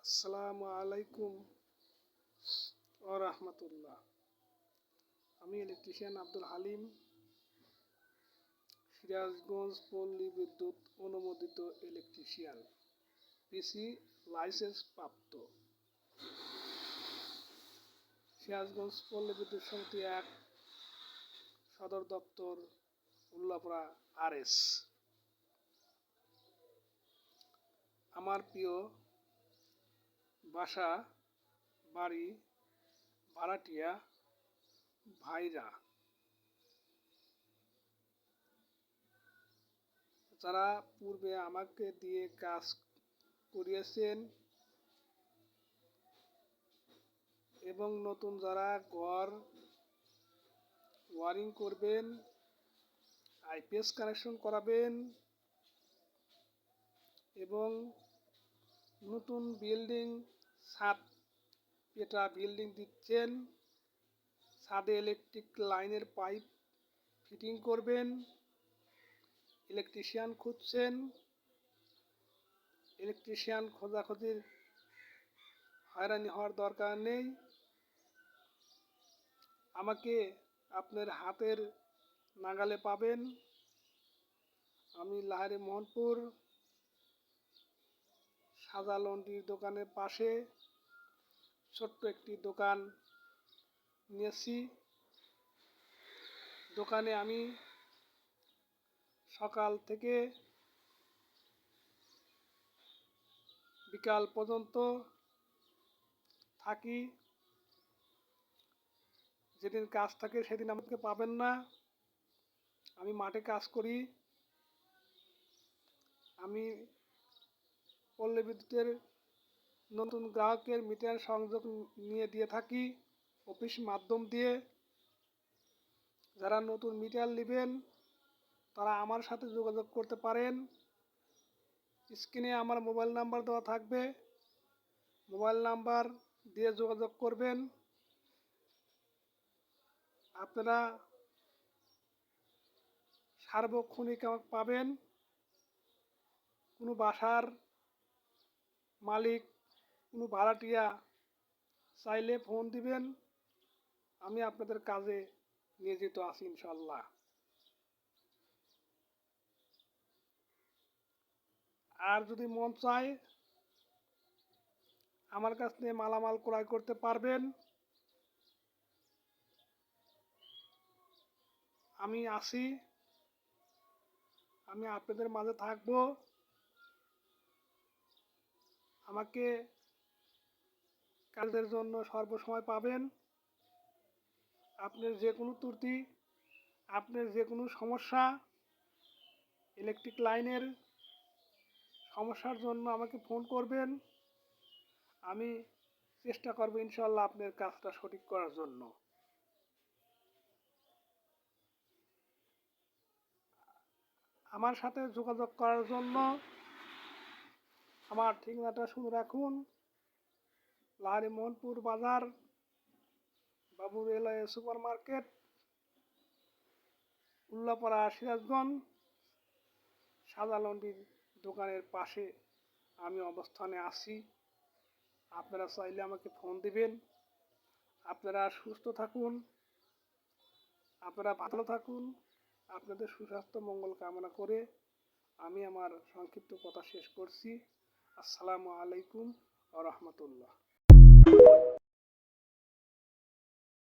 আসসালামু আলাইকুম ও রাহমাতুল্লাহ। আমি ইলেকট্রিশিয়ান আব্দুল হালিম, সিরাজগঞ্জ পল্লী বিদ্যুৎ অনুমোদিত ইলেকট্রিশিয়ান, পিসি লাইসেন্স প্রাপ্ত। সিরাজগঞ্জ পল্লী বিদ্যুৎ সমিতি 1, সদর দপ্তর উল্লাপাড়া RS। আমার প্রিয় বাসা বাড়ি ভাড়াটিয়া ভাইরা, যারা পূর্বে আমাকে দিয়ে কাজ করিয়েছেন এবং নতুন যারা ঘর ওয়ারিং করবেন, IPS কানেকশন করাবেন এবং নতুন বিল্ডিং ছাদ পেটা বিল্ডিং দিচ্ছেন, ছাদে ইলেকট্রিক লাইনের পাইপ ফিটিং করবেন, ইলেকট্রিশিয়ান খুঁজছেন, ইলেকট্রিশিয়ান খোঁজাখুঁজির হয়রানি হওয়ার দরকার নেই। আমাকে আপনার হাতের নাগালে পাবেন। আমি লাহারি মোহনপুর সাদা লন্ড্রির দোকানের পাশে ছোট্ট একটি দোকান নিয়েছি। দোকানে আমি সকাল থেকে বিকাল পর্যন্ত থাকি। যেদিন কাজ থাকে সেদিন আমাকে পাবেন না। আমি মাঠে কাজ করি। আমি পল্লী বিদ্যুতের নতুন গ্রাহকের মিটার সংযোগ নিয়ে দিয়ে থাকি অফিস মাধ্যম দিয়ে। যারা নতুন মিটার নেবেন তারা আমার সাথে যোগাযোগ করতে পারেন। স্ক্রিনে আমার মোবাইল নাম্বার দেওয়া থাকবে, মোবাইল নাম্বার দিয়ে যোগাযোগ করবেন। আপনারা সার্বক্ষণিক আমাকে পাবেন। কোনো বাসার মালিক, কোনো ভাড়াটিয়া চাইলে ফোন দিবেন, আমি আপনাদের কাজে নিয়োজিত আছি ইনশাল্লাহ। আর যদি মন চায় আমার কাছ থেকে মালামাল ক্রয় করতে পারবেন। আমি আছি, আমি আপনাদের মাঝে থাকব। আমাকে কাজের জন্য সর্বসময় পাবেন। আপনার যে কোনো ত্রুটি, আপনার যে কোনো সমস্যা, ইলেকট্রিক লাইনের সমস্যার জন্য আমাকে ফোন করবেন। আমি চেষ্টা করব ইনশাল্লাহ আপনার কাজটা সঠিক করার জন্য। আমার সাথে যোগাযোগ করার জন্য আমার ঠিকানাটা শুনে রাখুন। লাহারি মোহনপুর বাজার, বাবু railway super market, Ullapara, Sirajganj. সাদা লন্ড্রির দোকানের পাশে আমি অবস্থানে আছি। আপনারা চাইলে আমাকে ফোন দিবেন। আপনারা সুস্থ থাকুন, আপনারা ভালো থাকুন। আপনাদের সুস্বাস্থ্য মঙ্গল কামনা করে আমি আমার সংক্ষিপ্ত কথা শেষ করছি। আসসালামু আলাইকুম ওয়া রাহমাতুল্লাহ।